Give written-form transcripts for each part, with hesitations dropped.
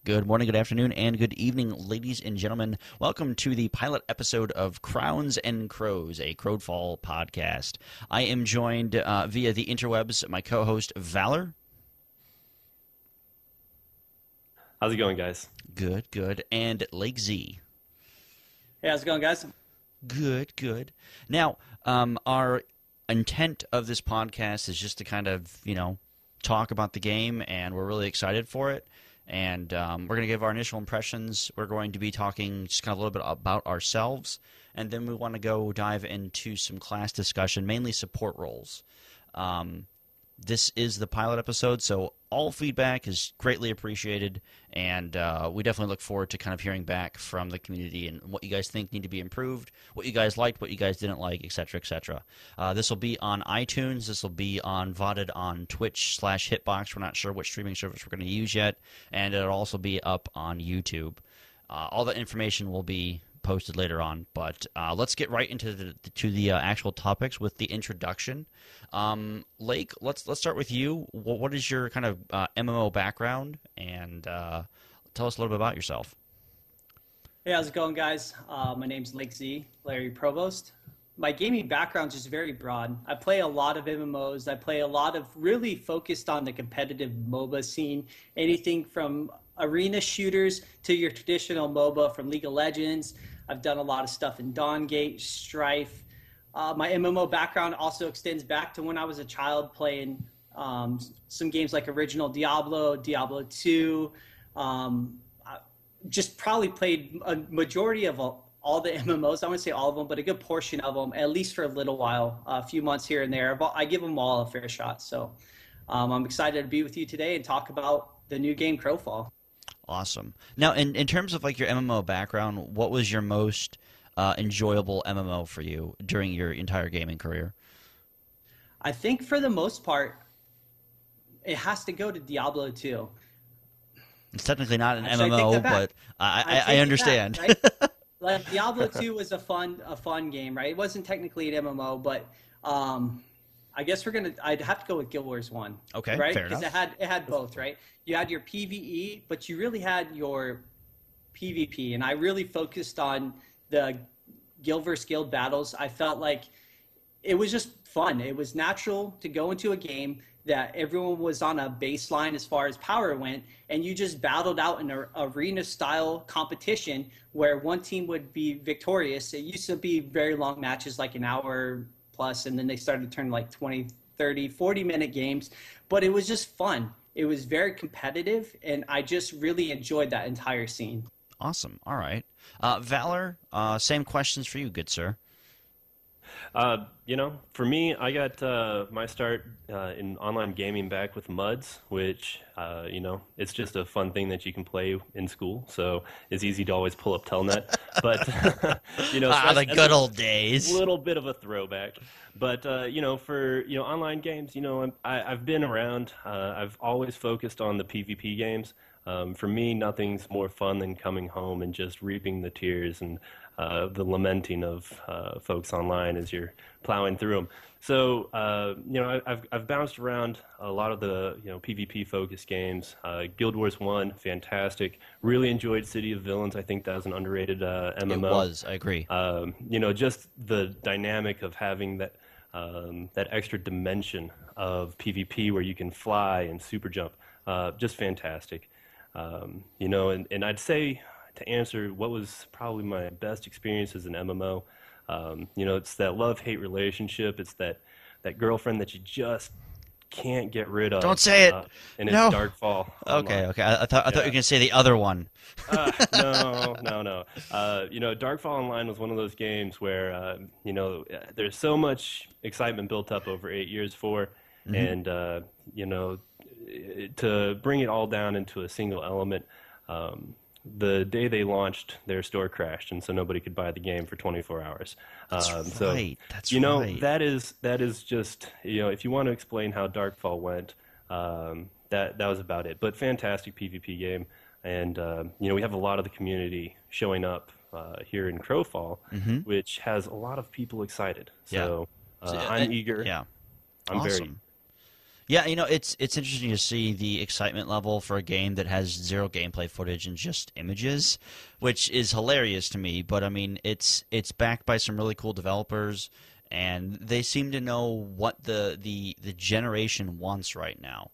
Good morning, good afternoon, and good evening, ladies and gentlemen. Welcome to the pilot episode of Crowns and Crows, a Crowfall podcast. I am joined via the interwebs, my co-host, Valor. How's it going, guys? Good, good. And Lakez. Hey, how's it going, guys? Good, good. Now, our intent of this podcast is just to kind of, talk about the game, and we're really excited for it. And we're going to give our initial impressions. We're going to be talking just kind of a little bit about ourselves, and then we want to go dive into some class discussion, mainly support roles. This is the pilot episode, so all feedback is greatly appreciated, and we definitely look forward to kind of hearing back from the community and what you guys think need to be improved, what you guys liked, what you guys didn't like, etc., etc. This will be on iTunes. This will be VODed on Twitch/Hitbox. We're not sure what streaming service we're going to use yet, and it'll also be up on YouTube. All that information will be posted later on, but let's get right into the actual topics with the introduction. Lake, let's start with you. What is your kind of MMO background, and tell us a little bit about yourself. Hey, how's it going, guys? My name's Lakez, Larry Provost. My gaming background is just very broad. I play a lot of MMOs. I play a lot of really focused on the competitive MOBA scene, anything from arena shooters to your traditional MOBA from League of Legends. I've done a lot of stuff in Dawngate, Strife. My MMO background also extends back to when I was a child playing some games like original Diablo, Diablo 2. I just probably played a majority of all the MMOs. I wouldn't say all of them, but a good portion of them, at least for a little while, a few months here and there. I give them all a fair shot. So I'm excited to be with you today and talk about the new game Crowfall. Awesome. Now, in terms of like your MMO background, what was your most enjoyable MMO for you during your entire gaming career? I think for the most part, it has to go to Diablo 2. It's technically not an Actually, MMO, but I understand. Back, right? Like Diablo 2 was a fun game, right? It wasn't technically an MMO, but I guess I'd have to go with Guild Wars 1. Okay, right? fair enough. Because it had both, right? You had your PvE, but you really had your PvP, and I really focused on the guild versus guild battles. I felt like it was just fun. It was natural to go into a game that everyone was on a baseline as far as power went, and you just battled out in an arena-style competition where one team would be victorious. It used to be very long matches, like an hour plus, and then they started to turn like 20, 30, 40-minute games. But it was just fun. It was very competitive, and I just really enjoyed that entire scene. Awesome. All right. Valor, same questions for you, good sir. For me, I got my start in online gaming back with MUDs, which, it's just a fun thing that you can play in school. So it's easy to always pull up Telnet. But, the good old days. A little bit of a throwback. But, for, online games, I've been around. I've always focused on the PvP games. For me, nothing's more fun than coming home and just reaping the tears and the lamenting of folks online as you're plowing through them. So, I've bounced around a lot of the PvP-focused games. Guild Wars 1, fantastic. Really enjoyed City of Villains. I think that was an underrated MMO. It was, I agree. Just the dynamic of having that extra dimension of PvP where you can fly and super jump. Just fantastic. And I'd say, to answer what was probably my best experience as an MMO, it's that love-hate relationship. It's that girlfriend that you just can't get rid of. Don't say it. And no. It's Darkfall. Okay. I thought you were going to say the other one. No. Darkfall Online was one of those games where, there's so much excitement built up over 8 years for, and, to bring it all down into a single element, the day they launched, their store crashed, and so nobody could buy the game for 24 hours. That's right. That is just, if you want to explain how Darkfall went, that was about it. But fantastic PvP game, and we have a lot of the community showing up here in Crowfall, which has a lot of people excited. So I'm eager. Yeah, I'm awesome. very. Yeah, it's interesting to see the excitement level for a game that has zero gameplay footage and just images, which is hilarious to me. But I mean, it's backed by some really cool developers, and they seem to know what the generation wants right now.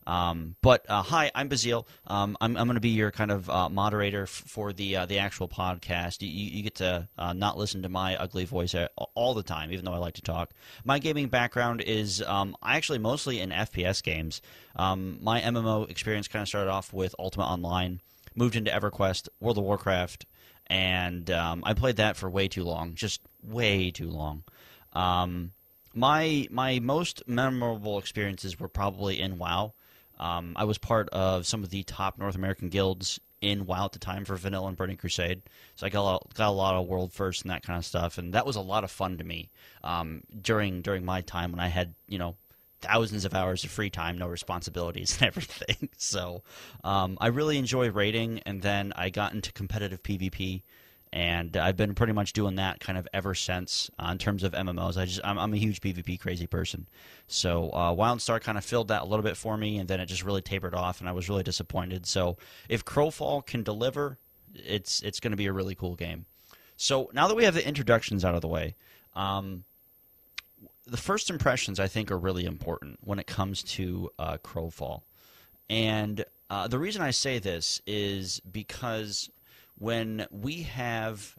But hi, I'm Bazeleel. I'm going to be your kind of moderator for the actual podcast. You get to not listen to my ugly voice all the time, even though I like to talk. My gaming background is I actually mostly in FPS games. My MMO experience kind of started off with Ultima Online, moved into EverQuest, World of Warcraft, and I played that for way too long, just way too long. My most memorable experiences were probably in WoW. I was part of some of the top North American guilds in WoW at the time for Vanilla and Burning Crusade, so I got a lot of world firsts and that kind of stuff, and that was a lot of fun to me during my time when I had thousands of hours of free time, no responsibilities and everything. So I really enjoy raiding, and then I got into competitive PvP. And I've been pretty much doing that kind of ever since in terms of MMOs. I'm a huge PvP crazy person. So WildStar kind of filled that a little bit for me, and then it just really tapered off, and I was really disappointed. So if Crowfall can deliver, it's going to be a really cool game. So now that we have the introductions out of the way, the first impressions I think are really important when it comes to Crowfall. And the reason I say this is because when we have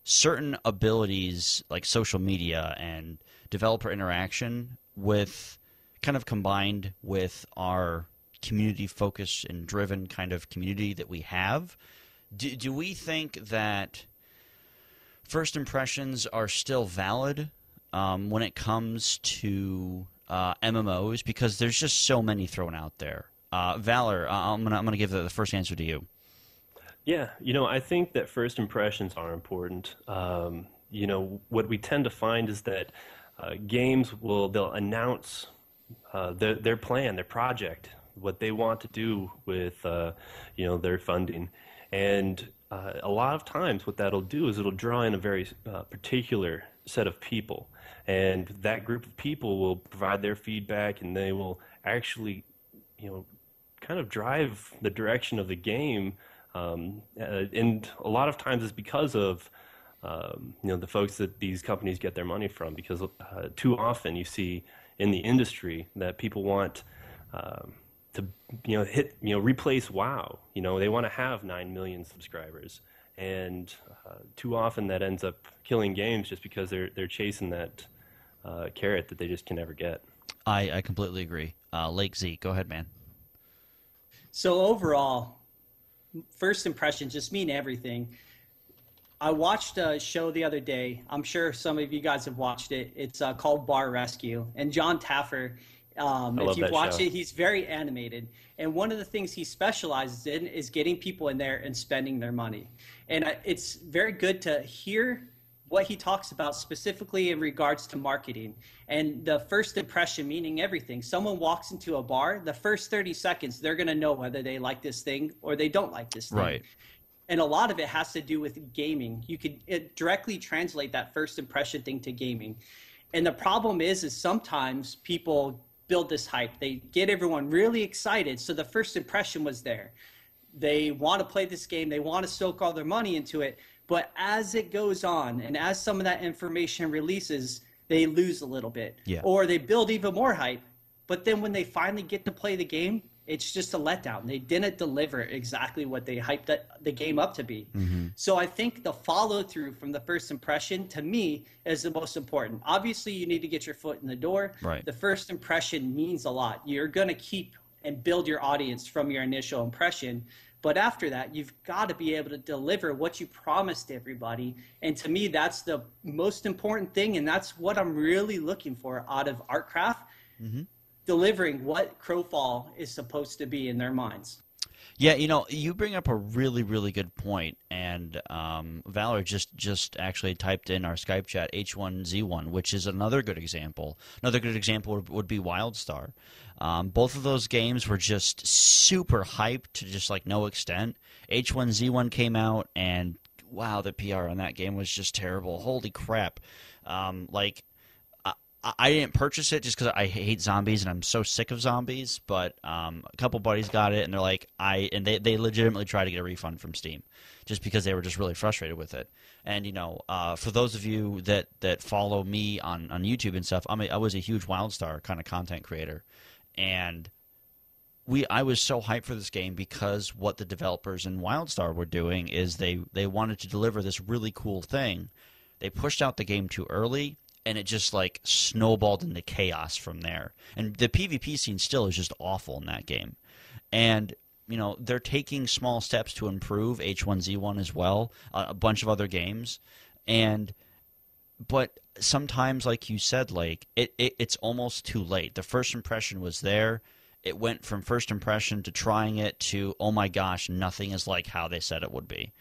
certain abilities like social media and developer interaction with kind of combined with our community focus and driven kind of community that we have, do we think that first impressions are still valid when it comes to MMOs? Because there's just so many thrown out there. Valor, I'm gonna give the first answer to you. Yeah, I think that first impressions are important. What we tend to find is that games they'll announce their plan, their project, what they want to do with their funding, and a lot of times what that'll do is it'll draw in a very particular set of people, and that group of people will provide their feedback, and they will actually kind of drive the direction of the game. And a lot of times it's because of the folks that these companies get their money from, because too often you see in the industry that people want to replace WoW. They want to have 9 million subscribers, and too often that ends up killing games just because they're chasing that carrot that they just can never get. I completely agree. Lakez, go ahead, man. So overall, first impressions just mean everything. I watched a show the other day. I'm sure some of you guys have watched it. It's called Bar Rescue. And John Taffer, if you've watched it, he's very animated. And one of the things he specializes in is getting people in there and spending their money. And it's very good to hear what he talks about specifically in regards to marketing and the first impression meaning everything. Someone walks into a bar, the first 30 seconds, they're going to know whether they like this thing or they don't like this thing. Right. And a lot of it has to do with gaming. You could directly translate that first impression thing to gaming. And the problem is sometimes people build this hype. They get everyone really excited. So the first impression was there. They want to play this game. They want to soak all their money into it. But as it goes on and as some of that information releases, they lose a little bit. Yeah. Or they build even more hype. But then when they finally get to play the game, it's just a letdown. They didn't deliver exactly what they hyped the game up to be. Mm-hmm. So I think the follow-through from the first impression, to me, is the most important. Obviously, you need to get your foot in the door. Right. The first impression means a lot. You're going to keep and build your audience from your initial impression. But after that, you've got to be able to deliver what you promised everybody. And to me, that's the most important thing. And that's what I'm really looking for out of ArtCraft, delivering what Crowfall is supposed to be in their minds. Yeah, you bring up a really, really good point, and Valor just actually typed in our Skype chat H1Z1, which is another good example. Another good example would be WildStar. Both of those games were just super hyped to just like no extent. H1Z1 came out, and wow, the PR on that game was just terrible. Holy crap! I didn't purchase it just because I hate zombies and I'm so sick of zombies. But a couple buddies got it, and they're like, they legitimately tried to get a refund from Steam, just because they were just really frustrated with it. And for those of you that follow me on YouTube and stuff, I was a huge WildStar kind of content creator, and I was so hyped for this game because what the developers in WildStar were doing is they wanted to deliver this really cool thing. They pushed out the game too early, and it just like snowballed into chaos from there. And the PvP scene still is just awful in that game. And they're taking small steps to improve H1Z1 as well, a bunch of other games. But sometimes, like you said, like it's almost too late. The first impression was there. It went from first impression to trying it to, oh my gosh, nothing is like how they said it would be.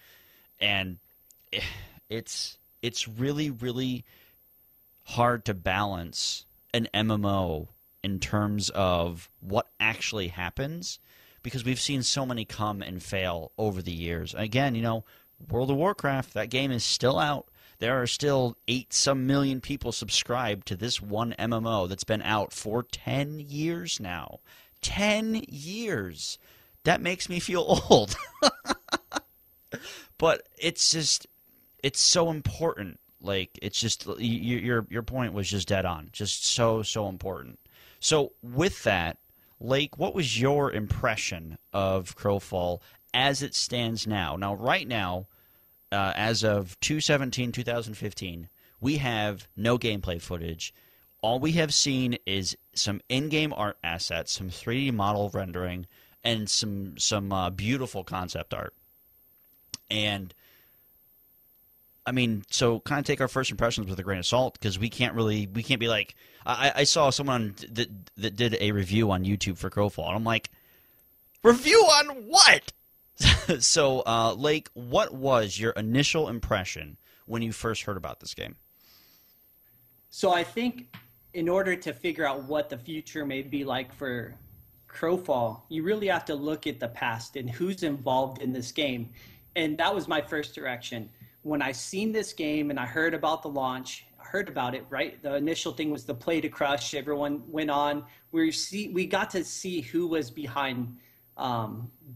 And it's really, really hard to balance an MMO in terms of what actually happens, because we've seen so many come and fail over the years. Again, World of Warcraft, that game is still out. There are still 8-some million people subscribed to this one MMO that's been out for 10 years now. 10 years. That makes me feel old. But it's so important. Like, it's just, your point was just dead on. Just so important. So with that, Lake, what was your impression of Crowfall as it stands now? Now, right now, as of 2/17/2015, we have no gameplay footage. All we have seen is some in-game art assets, some 3D model rendering, and some beautiful concept art. And I mean, so kind of take our first impressions with a grain of salt, because we can't be like, I saw someone that did a review on YouTube for Crowfall, and I'm like, review on what? So, Lake, what was your initial impression when you first heard about this game? So I think in order to figure out what the future may be like for Crowfall, you really have to look at the past and who's involved in this game. And that was my first direction. When I seen this game and I heard about the launch, I heard about it, right? The initial thing was the play to crush. Everyone went on. We got to see who was behind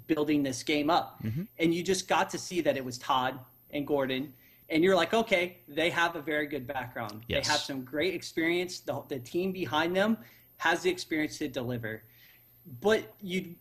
building this game up. Mm-hmm. And you just got to see that it was Todd and Gordon. And you're like, okay, they have a very good background. Yes. They have some great experience. The team behind them has the experience to deliver. But you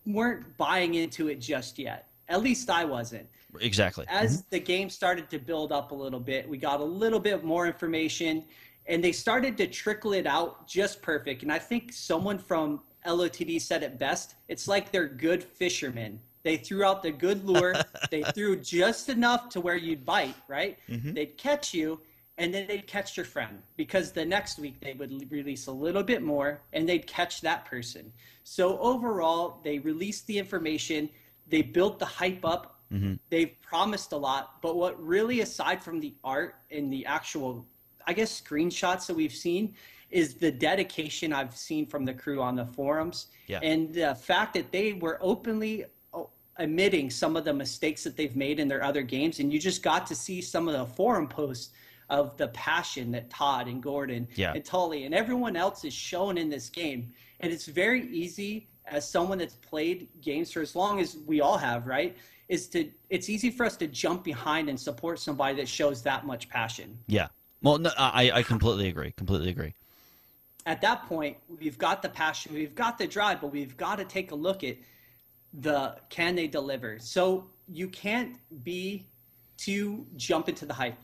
weren't buying into it just yet. At least I wasn't. Exactly. As the game started to build up a little bit, we got a little bit more information, and they started to trickle it out just perfect. And I think someone from LOTD said it best. It's like they're good fishermen. They threw out the good lure. They threw just enough to where you'd bite, right? Mm-hmm. They'd catch you, and then they'd catch your friend, because the next week they would release a little bit more, and they'd catch that person. So overall, they released the information. They built the hype up. Mm-hmm. They've promised a lot, but what really, aside from the art and the actual, I guess, screenshots that we've seen, is the dedication I've seen from the crew on the forums. Yeah. And the fact that they were openly admitting some of the mistakes that they've made in their other games, and you just got to see some of the forum posts of the passion that Todd and Gordon and Tully and everyone else is shown in this game. And it's very easy, as someone that's played games for as long as we all have, right? It's easy for us to jump behind and support somebody that shows that much passion. Yeah. Well, no, I completely agree. Completely agree. At that point, we've got the passion, we've got the drive, but we've got to take a look at can they deliver? So you can't be to jump into the hype.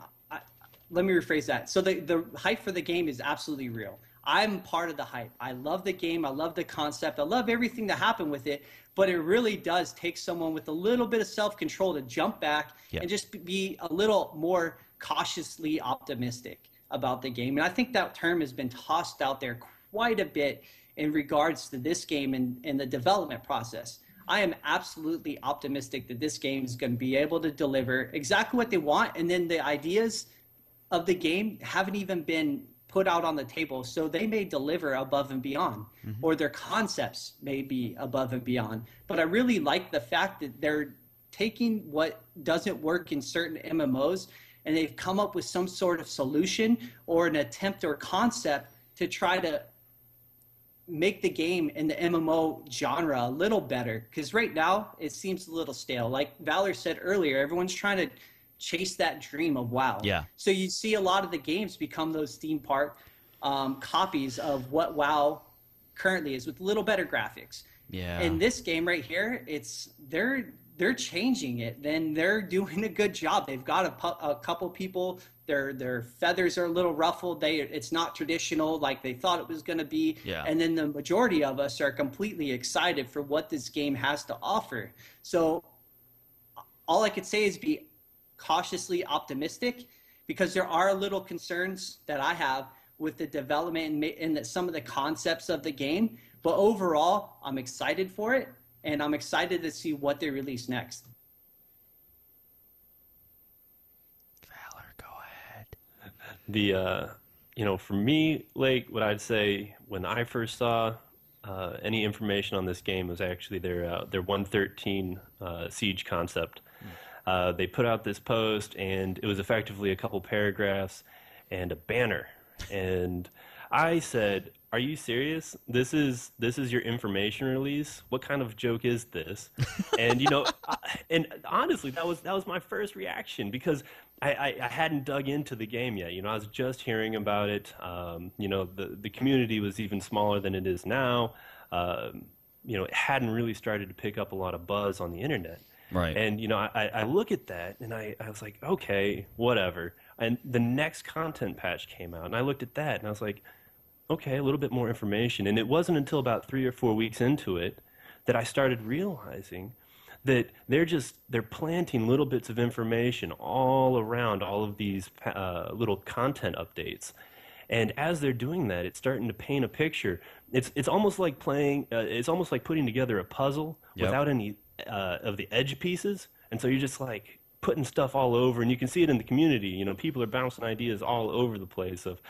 Let me rephrase that. So the hype for the game is absolutely real. I'm part of the hype. I love the game. I love the concept. I love everything that happened with it. But it really does take someone with a little bit of self-control to jump back and just be a little more cautiously optimistic about the game. And I think that term has been tossed out there quite a bit in regards to this game and the development process. I am absolutely optimistic that this game is going to be able to deliver exactly what they want. And then the ideas of the game haven't even been put out on the table, so they may deliver above and beyond, or their concepts may be above and beyond. But I really like the fact that they're taking what doesn't work in certain MMOs, and they've come up with some sort of solution or an attempt or concept to try to make the game in the MMO genre a little better, because right now it seems a little stale. Like Valor said earlier, everyone's trying to chase that dream of WoW. Yeah. So you see a lot of the games become those theme park copies of what WoW currently is, with a little better graphics. Yeah. And this game right here, they're changing it. Then they're doing a good job. They've got a couple people. Their feathers are a little ruffled. It's not traditional like they thought it was going to be. Yeah. And then the majority of us are completely excited for what this game has to offer. So all I could say is be cautiously optimistic, because there are little concerns that I have with the development and some of the concepts of the game. But overall, I'm excited for it, and I'm excited to see what they release next. Valor, go ahead. For me, like, what I'd say when I first saw any information on this game was actually their 113 Siege concept. They put out this post, and it was effectively a couple paragraphs and a banner. And I said, "Are you serious? This is your information release? What kind of joke is this?" And and honestly, that was my first reaction, because I hadn't dug into the game yet. I was just hearing about it. The community was even smaller than it is now. It hadn't really started to pick up a lot of buzz on the internet. Right. And I look at that, and I was like, okay, whatever. And the next content patch came out, and I looked at that, and I was like, okay, a little bit more information. And it wasn't until about 3 or 4 weeks into it that I started realizing that they're planting little bits of information all around all of these little content updates. And as they're doing that, it's starting to paint a picture. It's almost like playing. It's almost like putting together a puzzle without any of the edge pieces. And so you're just like putting stuff all over, and you can see it in the community. People are bouncing ideas all over the place of,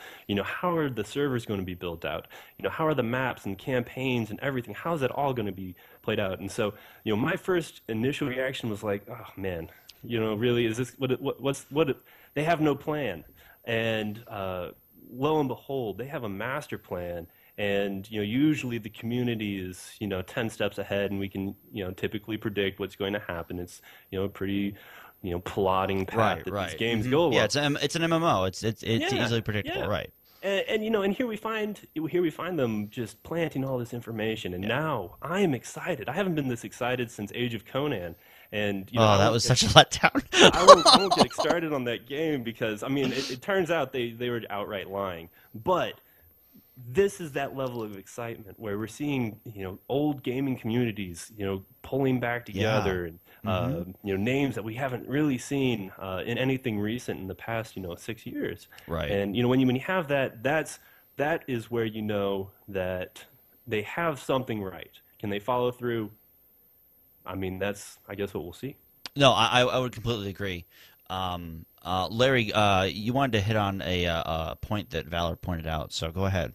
how are the servers going to be built out? How are the maps and campaigns and everything? How is that all going to be played out? And so, my first initial reaction was like, oh man, really, is this what they have no plan? And lo and behold, they have a master plan. And usually the community is 10 steps ahead, and we can typically predict what's going to happen. It's a pretty plotting path that these games go along. Yeah, it's an MMO. It's easily predictable, right? And here we find them just planting all this information, and now I am excited. I haven't been this excited since Age of Conan. And that was such a letdown. I won't get started on that game, because it turns out they were outright lying, but this is that level of excitement where we're seeing, old gaming communities, pulling back together, and names that we haven't really seen in anything recent in the past, 6 years. Right. And when you have that is where that they have something right. Can they follow through? That's, I guess, what we'll see. No, I would completely agree. Larry, you wanted to hit on a point that Valor pointed out, so go ahead.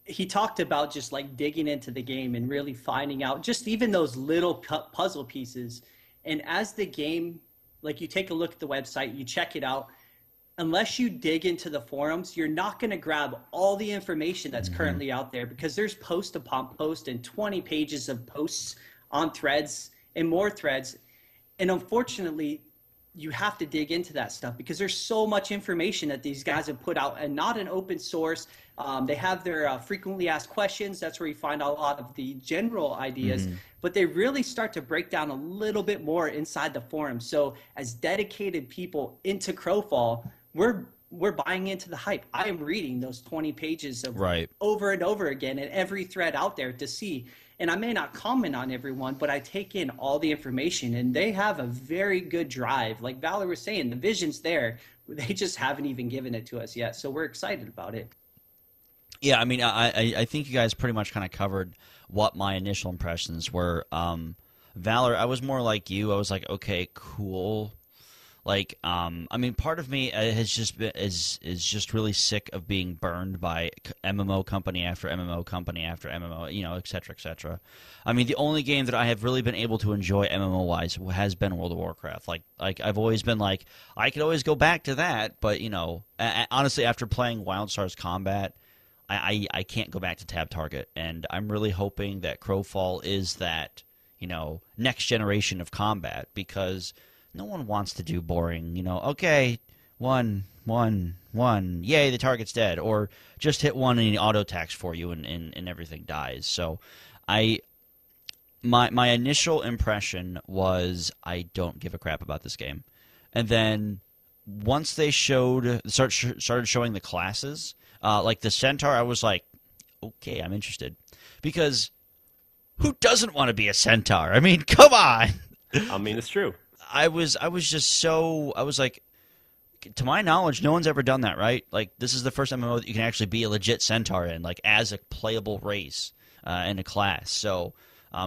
He talked about just like digging into the game and really finding out just even those little puzzle pieces. And as the game, like, you take a look at the website, you check it out, unless you dig into the forums, you're not going to grab all the information that's currently out there, because there's post upon post and 20 pages of posts on threads and more threads. And unfortunately, you have to dig into that stuff, because there's so much information that these guys have put out, and not an open source. They have their frequently asked questions. That's where you find a lot of the general ideas, but they really start to break down a little bit more inside the forum. So as dedicated people into Crowfall, we're buying into the hype. I am reading those 20 pages of over and over again in every thread out there to see. And I may not comment on everyone, but I take in all the information, and they have a very good drive. Like Valor was saying, the vision's there. They just haven't even given it to us yet. So we're excited about it. Yeah, I think you guys pretty much kind of covered what my initial impressions were. Valor, I was more like you. I was like, okay, cool. Like, I mean, part of me has just been is just really sick of being burned by MMO company after MMO company after MMO, you know, et cetera, et cetera. I mean, the only game that I have really been able to enjoy MMO wise has been World of Warcraft. Like I've always been like, I could always go back to that, but you know, honestly, after playing WildStar's Combat, I can't go back to Tab Target, and I'm really hoping that Crowfall is that, you know, next generation of combat, because no one wants to do boring, you know, okay, one, yay, the target's dead, or just hit one and he auto-attacks for you and everything dies. So my initial impression was I don't give a crap about this game. And then once they started showing the classes, like the Centaur, I was like, okay, I'm interested. Because who doesn't want to be a Centaur? I mean, come on! I mean, it's true. I was like, to my knowledge, no one's ever done that, right? Like, this is the first MMO that you can actually be a legit Centaur in, like, as a playable race in a class. So,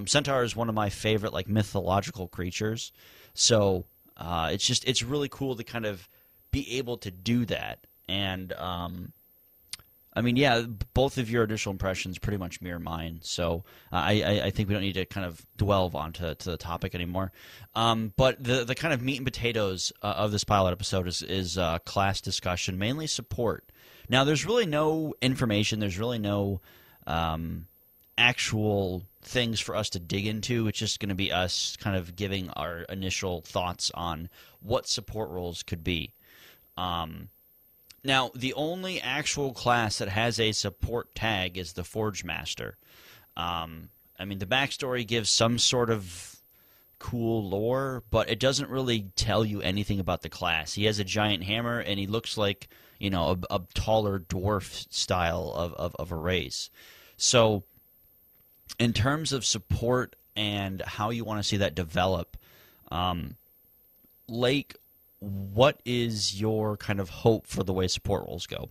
Centaur is one of my favorite, like, mythological creatures. So, it's really cool to kind of be able to do that. And, I mean, yeah, both of your initial impressions pretty much mirror mine, so I think we don't need to kind of dwell onto the topic anymore. But the kind of meat and potatoes of this pilot episode is class discussion, mainly support. Now, there's really no information, there's really no actual things for us to dig into. It's just going to be us kind of giving our initial thoughts on what support roles could be. Now, the only actual class that has a support tag is the Forge Master. I mean, the backstory gives some sort of cool lore, but it doesn't really tell you anything about the class. He has a giant hammer, and he looks like, you know, a taller dwarf style of a race. So, in terms of support and how you want to see that develop, Lake, what is your kind of hope for the way support roles go?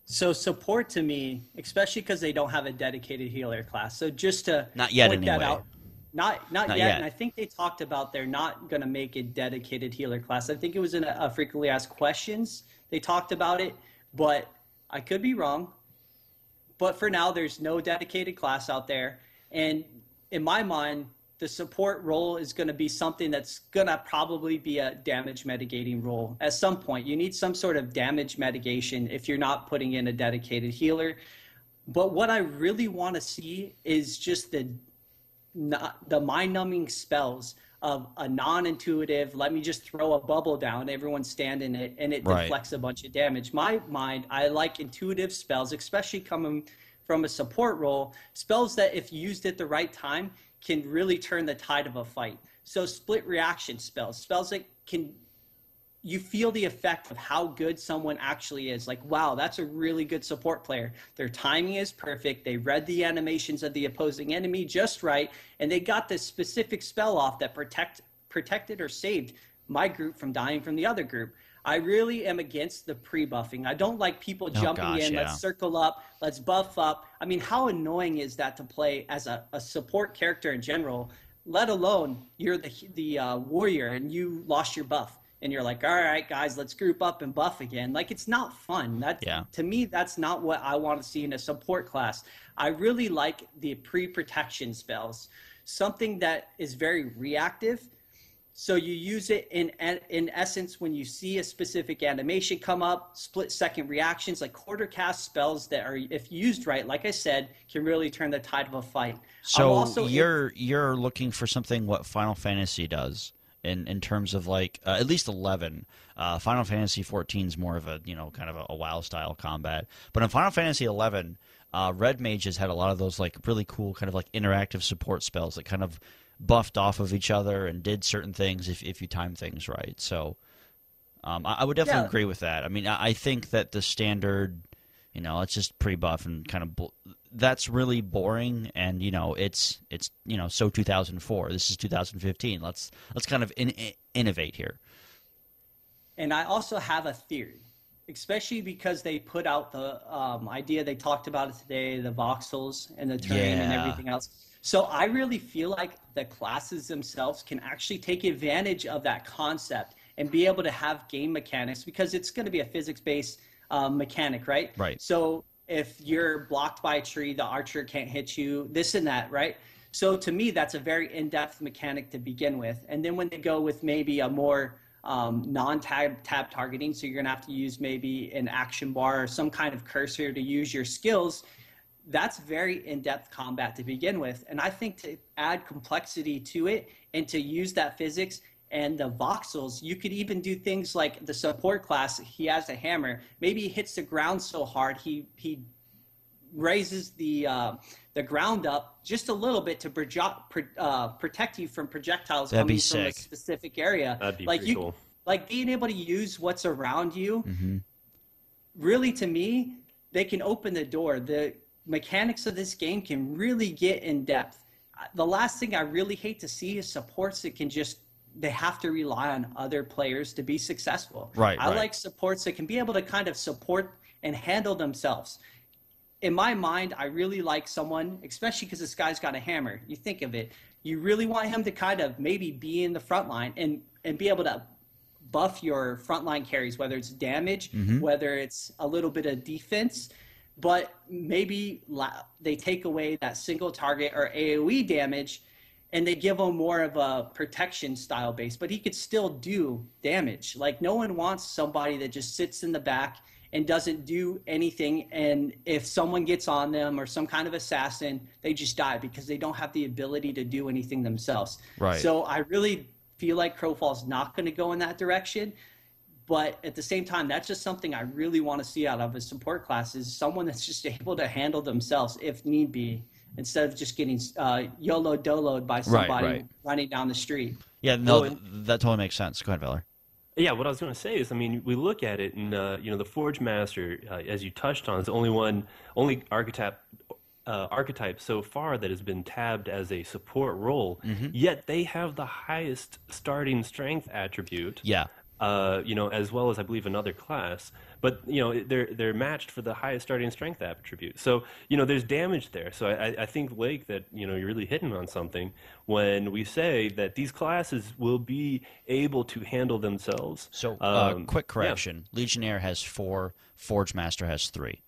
So support to me, especially because they don't have a dedicated healer class. So just to not yet point anyway. that out, not yet. And I think they talked about they're not going to make a dedicated healer class. I think it was in a frequently asked questions. They talked about it, but I could be wrong. But for now, there's no dedicated class out there. And in my mind, the support role is going to be something that's going to probably be a damage mitigating role. At some point, you need some sort of damage mitigation if you're not putting in a dedicated healer. But what I really want to see is just the mind-numbing spells of a non-intuitive, let me just throw a bubble down, everyone stand in it, and it deflects a bunch of damage. My mind, I like intuitive spells, especially coming from a support role, spells that if used at the right time can really turn the tide of a fight. So split reaction spells that can, you feel the effect of how good someone actually is. Like, wow, that's a really good support player. Their timing is perfect. They read the animations of the opposing enemy just right, and they got this specific spell off that protected or saved my group from dying from the other group. I really am against the pre-buffing. I don't like people jumping in, let's circle up, let's buff up. I mean, how annoying is that to play as a support character in general, let alone you're the warrior and you lost your buff. And you're like, all right, guys, let's group up and buff again. Like, it's not fun. To me, that's not what I want to see in a support class. I really like the pre-protection spells, something that is very reactive. So you use it in essence when you see a specific animation come up, split-second reactions, like quarter-cast spells that are, if used right, like I said, can really turn the tide of a fight. So you're looking for something what Final Fantasy does in terms of, like, at least 11. Final Fantasy 14 is more of a, you know, kind of a WoW-style combat. But in Final Fantasy 11, Red Mages had a lot of those, like, really cool kind of, like, interactive support spells that kind of buffed off of each other and did certain things if you time things right. So I would definitely agree with that. I mean, I think that the standard, you know, it's just pre-buff and kind of that's really boring. And you know, it's you know, so 2004. This is 2015. Let's kind of innovate here. And I also have a theory, especially because they put out the idea, they talked about it today, the voxels and the terrain and everything else. So I really feel like the classes themselves can actually take advantage of that concept and be able to have game mechanics, because it's going to be a physics-based mechanic, right? Right. So if you're blocked by a tree, the archer can't hit you, this and that, right? So to me, that's a very in-depth mechanic to begin with. And then when they go with maybe a more non-tab targeting, so you're going to have to use maybe an action bar or some kind of cursor to use your skills, that's very in-depth combat to begin with. And I think to add complexity to it and to use that physics and the voxels, you could even do things like the support class. He has a hammer. Maybe he hits the ground so hard he raises the ground up just a little bit to protect you from projectiles coming from a specific area. That'd be pretty cool. Like being able to use what's around you. Mm-hmm. Really, to me, they can open the door. The mechanics of this game can really get in depth. The last thing I really hate to see is supports that can just, they have to rely on other players to be successful. Right. I like supports that can be able to kind of support and handle themselves. In my mind, I really like someone, especially because this guy's got a hammer. You think of it, you really want him to kind of maybe be in the front line and be able to buff your frontline carries, whether it's damage, whether it's a little bit of defense. But maybe they take away that single target or AoE damage, and they give him more of a protection style base. But he could still do damage. Like, no one wants somebody that just sits in the back and doesn't do anything. And if someone gets on them or some kind of assassin, they just die because they don't have the ability to do anything themselves. Right. So I really feel like Crowfall's not going to go in that direction. But at the same time, that's just something I really want to see out of a support class, is someone that's just able to handle themselves if need be, instead of just getting YOLO-doloed by somebody running down the street. Yeah, no, that totally makes sense. Go ahead, Valor. Yeah, what I was going to say is, I mean, we look at it, and the Forge Master, as you touched on, is the only archetype so far that has been tabbed as a support role. Yet they have the highest starting strength attribute. Yeah. As well as I believe another class, but they're matched for the highest starting strength attribute. So there's damage there. So I think, Lake, that you're really hitting on something when we say that these classes will be able to handle themselves. So quick correction: yeah. Legionnaire has 4, Forge Master has 3.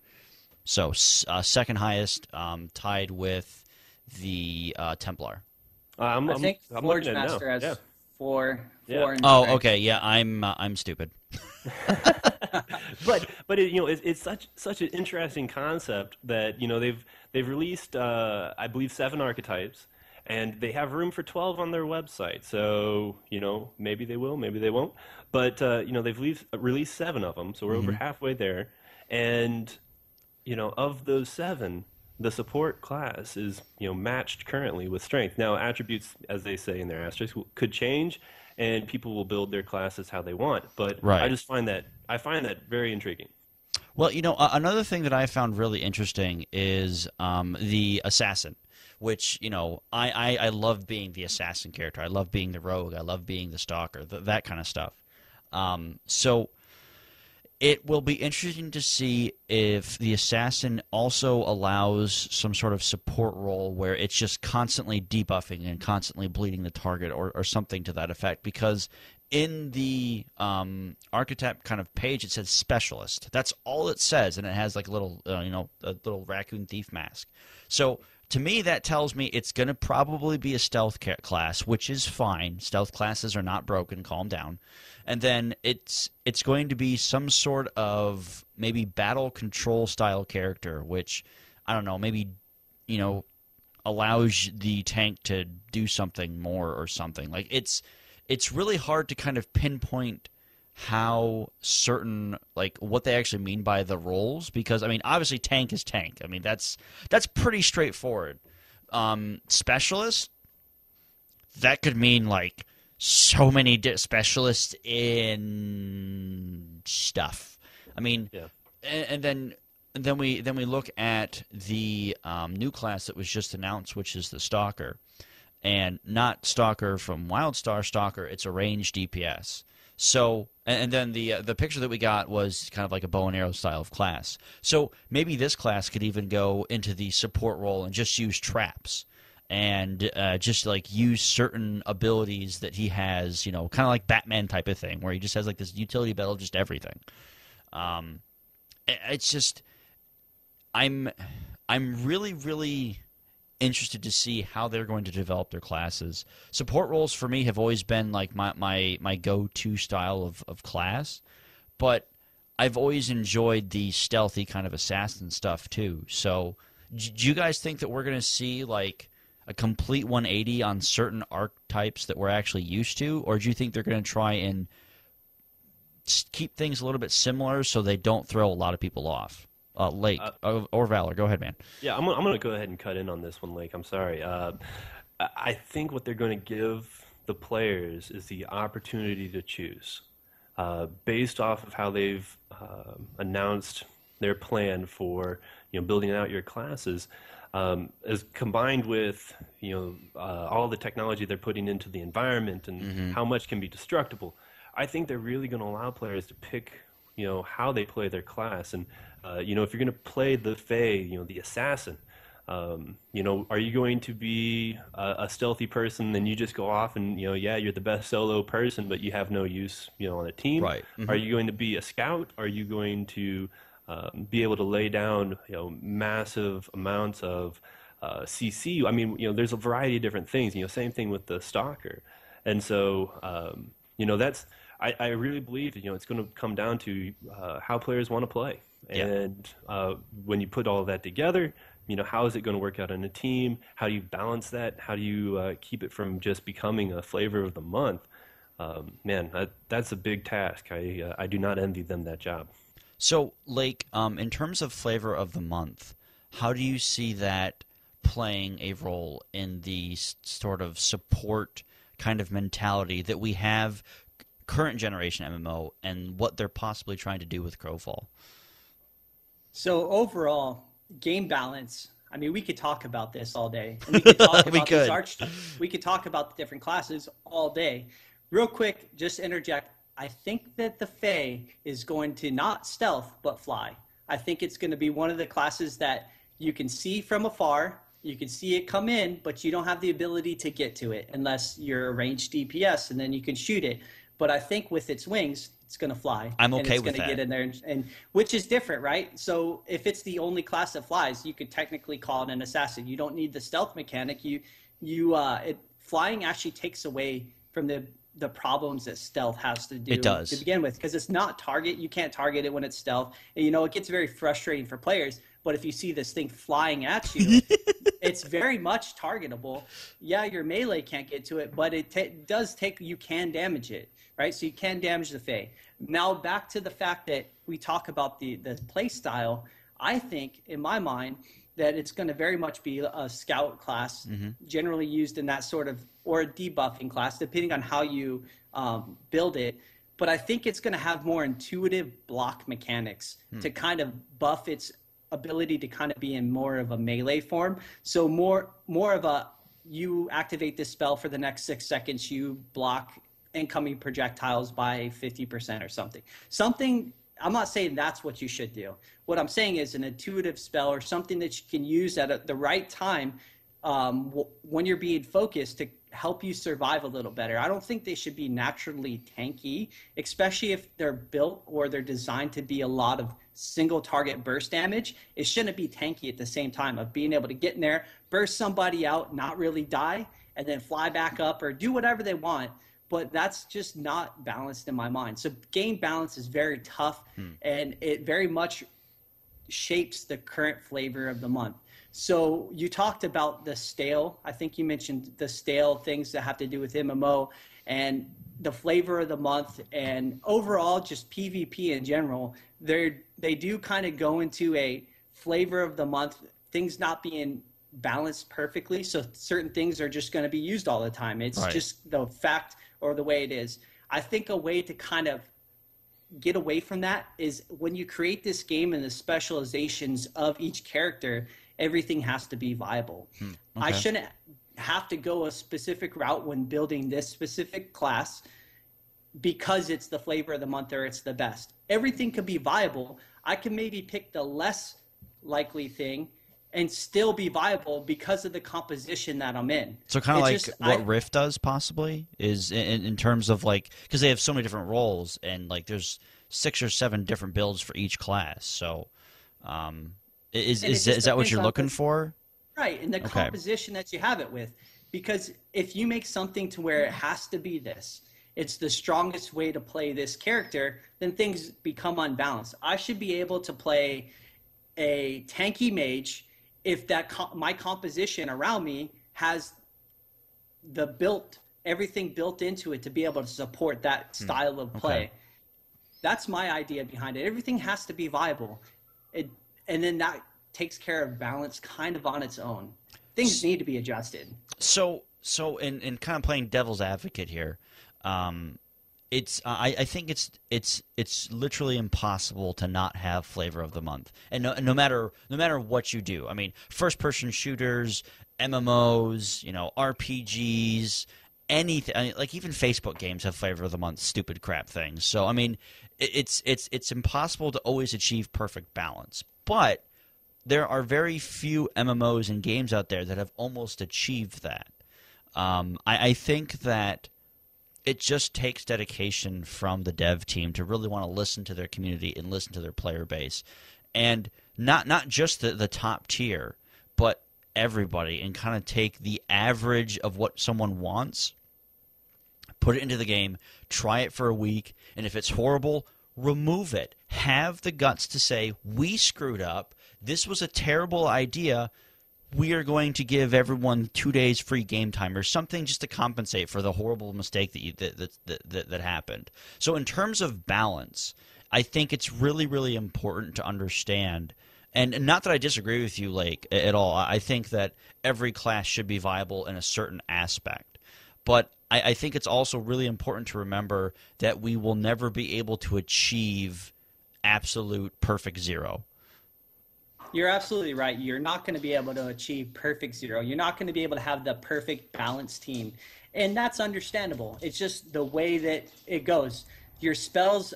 So second highest, tied with the Templar. I think Forge Master has 4. Okay. Yeah, I'm stupid. but it's such an interesting concept that they've released I believe 7 archetypes, and they have room for 12 on their website. So maybe they will, maybe they won't. But they've released 7 of them, so we're over halfway there. And of those 7, the support class is matched currently with strength. Now, attributes, as they say in their asterisks, could change, and people will build their classes how they want. But I just find that very intriguing. Well, another thing that I found really interesting is the assassin, which I love being the assassin character. I love being the rogue. I love being the stalker. That kind of stuff. So it will be interesting to see if the assassin also allows some sort of support role where it's just constantly debuffing and constantly bleeding the target, or something to that effect. Because in the archetype kind of page, it says specialist. That's all it says, and it has like a little, a little raccoon thief mask. So to me, that tells me it's going to probably be a stealth class, which is fine. Stealth classes are not broken. Calm down. And then it's going to be some sort of maybe battle control style character, which, I don't know, maybe, allows the tank to do something more or something. Like, it's really hard to kind of pinpoint how certain, like, what they actually mean by the roles, because, I mean, obviously tank is tank. I mean, that's pretty straightforward. Specialist, that could mean, like, so many specialists in stuff. I mean, and then we look at the new class that was just announced, which is the Stalker, and not Stalker from WildStar Stalker. It's a ranged DPS. So, and then the picture that we got was kind of like a bow and arrow style of class. So maybe this class could even go into the support role and just use traps. and just like use certain abilities that he has, kind of like Batman type of thing, where he just has like this utility belt of just everything. It's just I'm really, really interested to see how they're going to develop their classes. Support roles for me have always been like my go-to style of class, but I've always enjoyed the stealthy kind of assassin stuff too. So do you guys think that we're going to see like a complete 180 on certain archetypes that we're actually used to, or do you think they're going to try and keep things a little bit similar so they don't throw a lot of people off? Lake or Valor, go ahead, man. Yeah, I'm going to go ahead and cut in on this one, Lake. I'm sorry. I think what they're going to give the players is the opportunity to choose based off of how they've announced their plan for building out your classes, as combined with all the technology they're putting into the environment and how much can be destructible. I think they're really going to allow players to pick how they play their class. And if you're going to play the Fae, the assassin, are you going to be a stealthy person, then you just go off and you're the best solo person, but you have no use on a team? Right. Are you going to be a scout? Are you going to be able to lay down massive amounts of CC? I mean, there's a variety of different things. Same thing with the stalker. And so that's I really believe that it's going to come down to how players want to play. And when you put all of that together, how is it going to work out in a team? How do you balance that? How do you keep it from just becoming a flavor of the month? Man, that's a big task. I do not envy them that job. So, Lake, in terms of flavor of the month, how do you see that playing a role in the sort of support kind of mentality that we have current generation MMO and what they're possibly trying to do with Crowfall? So overall, game balance. I mean, we could talk about this all day. And we could talk about we could talk about the different classes all day. Real quick, just interject. I think that the Fae is going to not stealth, but fly. I think it's going to be one of the classes that you can see from afar. You can see it come in, but you don't have the ability to get to it unless you're a ranged DPS, and then you can shoot it. But I think with its wings, it's going to fly. I'm okay with that. It's going to get in there, and which is different, right? So if it's the only class that flies, you could technically call it an assassin. You don't need the stealth mechanic. Flying actually takes away from the problems that stealth has to do to begin with, because it's not target. You can't target it when it's stealth. And, it gets very frustrating for players. But if you see this thing flying at you, it's very much targetable. Yeah, your melee can't get to it, but you can damage it, right? So you can damage the Fae. Now back to the fact that we talk about the play style. I think, in my mind, that it's going to very much be a scout class, generally used in that sort of, or a debuffing class, depending on how you build it. But I think it's going to have more intuitive block mechanics to kind of buff its ability to kind of be in more of a melee form. So more of a, you activate this spell for the next 6 seconds, you block incoming projectiles by 50% or something. I'm not saying that's what you should do. What I'm saying is an intuitive spell or something that you can use at the right time when you're being focused to help you survive a little better. I don't think they should be naturally tanky, especially if they're built or they're designed to be a lot of single target burst damage. It shouldn't be tanky at the same time of being able to get in there, burst somebody out, not really die, and then fly back up or do whatever they want. But that's just not balanced in my mind. So game balance is very tough, and it very much shapes the current flavor of the month. So you talked about the stale. I think you mentioned the stale things that have to do with MMO and the flavor of the month, and overall just PvP in general. They do kind of go into a flavor of the month, things not being balanced perfectly. So certain things are just going to be used all the time. It's just the fact or the way it is. I think a way to kind of get away from that is when you create this game and the specializations of each character, everything has to be viable. Okay. I shouldn't have to go a specific route when building this specific class because it's the flavor of the month or it's the best. Everything could be viable. I can maybe pick the less likely thing and still be viable because of the composition that I'm in. So kind of like what Rift does, possibly, is in terms of like, because they have so many different roles, and like there's 6 or 7 different builds for each class. So is that what you're looking for? Right, and the composition that you have it with. Because if you make something to where it has to be this, it's the strongest way to play this character, then things become unbalanced. I should be able to play a tanky mage if my composition around me has everything built into it to be able to support that style of play. Okay. That's my idea behind it. Everything has to be viable. And then that takes care of balance kind of on its own. Things need to be adjusted. So in kind of playing devil's advocate here, I think it's literally impossible to not have flavor of the month, and no matter what you do. I mean, first person shooters, MMOs, RPGs, anything. I mean, like even Facebook games have flavor of the month, stupid crap things. So I mean, it's impossible to always achieve perfect balance, but there are very few MMOs and games out there that have almost achieved that. I think that it just takes dedication from the dev team to really want to listen to their community and listen to their player base. And not just the top tier, but everybody, and kind of take the average of what someone wants, put it into the game, try it for a week, and if it's horrible, remove it. Have the guts to say, we screwed up. This was a terrible idea. We are going to give everyone 2 days free game time or something just to compensate for the horrible mistake that happened. So in terms of balance, I think it's really, really important to understand, and not that I disagree with you, Lake, at all. I think that every class should be viable in a certain aspect. But I think it's also really important to remember that we will never be able to achieve absolute perfect zero. You're absolutely right. You're not going to be able to achieve perfect zero. You're not going to be able to have the perfect balanced team. And that's understandable. It's just the way that it goes. Your spells,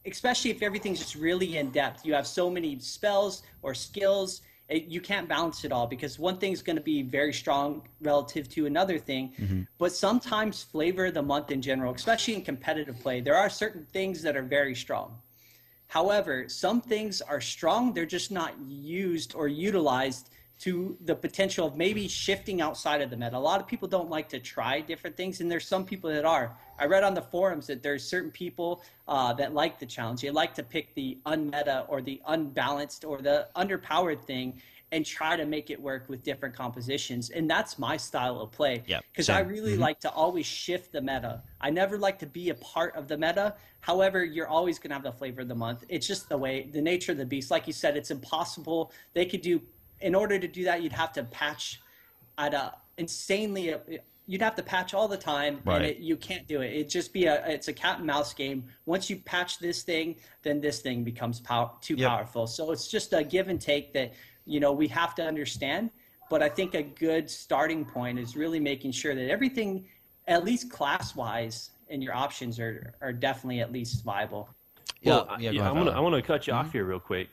especially if everything's just really in depth, you have so many spells or skills, you can't balance it all because one thing's going to be very strong relative to another thing. Mm-hmm. But sometimes flavor of the month in general, especially in competitive play, there are certain things that are very strong. However, some things are strong, they're just not used or utilized to the potential of maybe shifting outside of the meta. A lot of people don't like to try different things, and there's some people that are. I read on the forums that there's certain people that like the challenge. They like to pick the unmeta or the unbalanced or the underpowered thing and try to make it work with different compositions. And that's my style of play. Because I really like to always shift the meta. I never like to be a part of the meta. However, you're always going to have the flavor of the month. It's just the nature of the beast. Like you said, it's impossible. In order to do that, you'd have to patch at a insanely, you'd have to patch all the time, right. And you can't do it. It'd just be it's a cat and mouse game. Once you patch this thing, then this thing becomes too powerful. So it's just a give and take that, we have to understand. But I think a good starting point is really making sure that everything, at least class-wise, and your options are definitely at least viable. Well, I want to cut you off here real quick.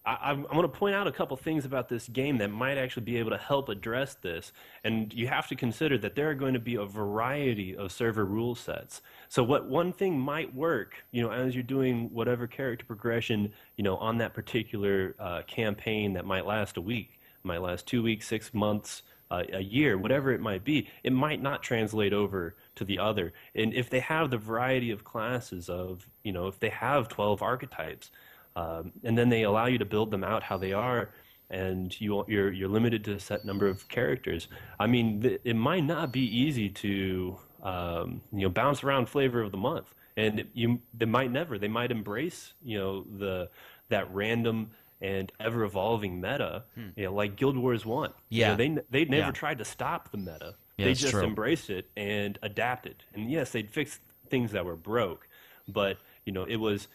I'm going to point out a couple things about this game that might actually be able to help address this. And you have to consider that there are going to be a variety of server rule sets. So what one thing might work, as you're doing whatever character progression, on that particular campaign that might last a week, might last 2 weeks, 6 months, a year, whatever it might be, it might not translate over to the other. And if they have the variety of classes of, if they have 12 archetypes, and then they allow you to build them out how they are, and you're limited to a set number of characters. I mean, it might not be easy to bounce around flavor of the month, and they might embrace that random and ever evolving meta, like Guild Wars 1. Yeah, they never tried to stop the meta. Yeah, they just embraced it and adapted. And yes, they'd fix things that were broke, but it was.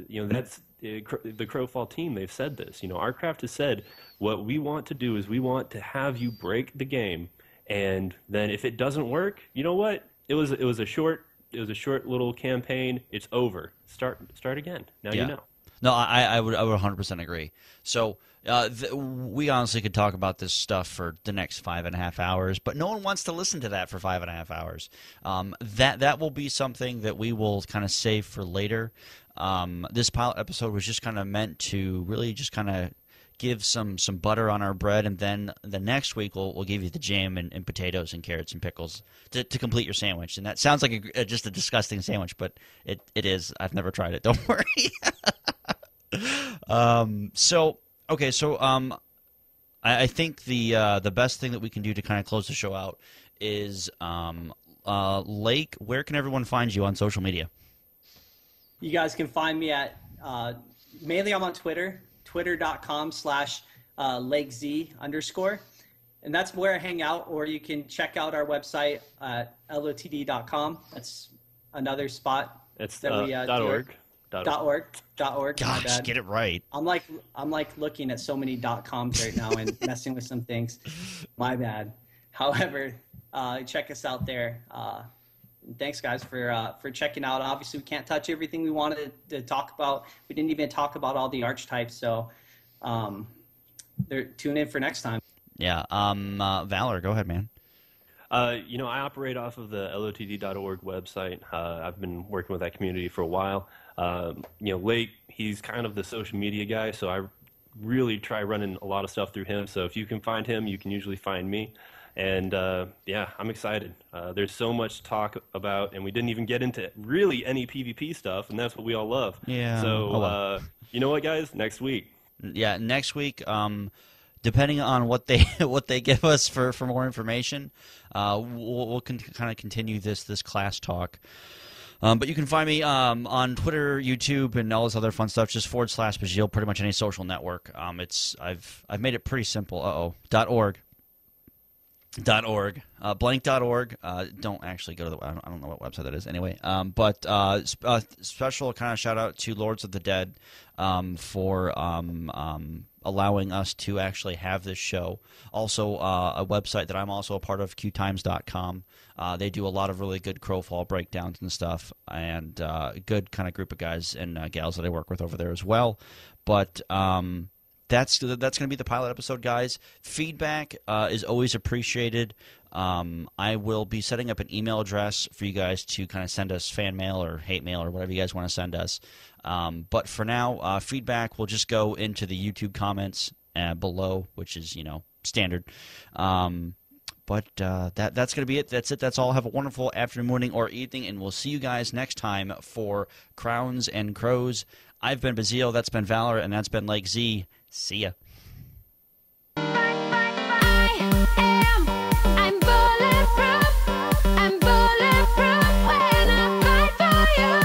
That's the Crowfall team. They've said this. ArtCraft has said, what we want to do is we want to have you break the game, and then if it doesn't work, you know what? It was a short little campaign. It's over. Start again. Now you know. No, I would 100% agree. So we honestly could talk about this stuff for the next 5.5 hours, but no one wants to listen to that for 5.5 hours. That will be something that we will kind of save for later. This pilot episode was just kind of meant to really just kind of give some butter on our bread, and then the next week we'll give you the jam and potatoes and carrots and pickles to complete your sandwich. And that sounds like just a disgusting sandwich, but it is. I've never tried it. Don't worry. I think the best thing that we can do to kind of close the show out is Lake. Where can everyone find you on social media? You guys can find me at mainly I'm on Twitter. Twitter.com/LakeZ_. And that's where I hang out, or you can check out our website at lotd.com. That's another spot. It's that we .org. .org. Gosh, get it right. I'm like looking at so many .coms right now and messing with some things. My bad. However, check us out there. Thanks, guys, for checking out. Obviously, we can't touch everything we wanted to talk about. We didn't even talk about all the archetypes, so tune in for next time. Yeah. Valor, go ahead, man. I operate off of the lotd.org website. I've been working with that community for a while. Lake, he's kind of the social media guy, so I really try running a lot of stuff through him. So if you can find him, you can usually find me. And, I'm excited. There's so much to talk about, and we didn't even get into really any PvP stuff, and that's what we all love. Yeah. So, you know what, guys? Next week. Yeah, next week, depending on what they give us for more information, we'll kind of continue this class talk. But you can find me on Twitter, YouTube, and all this other fun stuff. Just /Bazeleel, pretty much any social network. I've made it pretty simple. .org. Blank.org. Don't actually go to the. I don't know what website that is. Anyway, but special kind of shout out to Lords of the Dead for allowing us to actually have this show. Also, a website that I'm also a part of, qtimes.com. They do a lot of really good Crowfall breakdowns and stuff, and a good kind of group of guys and gals that I work with over there as well. But that's going to be the pilot episode, guys. Feedback is always appreciated. I will be setting up an email address for you guys to kind of send us fan mail or hate mail or whatever you guys want to send us. But for now, feedback will just go into the YouTube comments below, which is, standard. But that's going to be it. That's it. That's all. Have a wonderful afternoon, morning, or evening, and we'll see you guys next time for Crowns and Crows. I've been Bazeleel, that's been Valor, and that's been Lake Z. See ya. I'm bulletproof when I fight for you.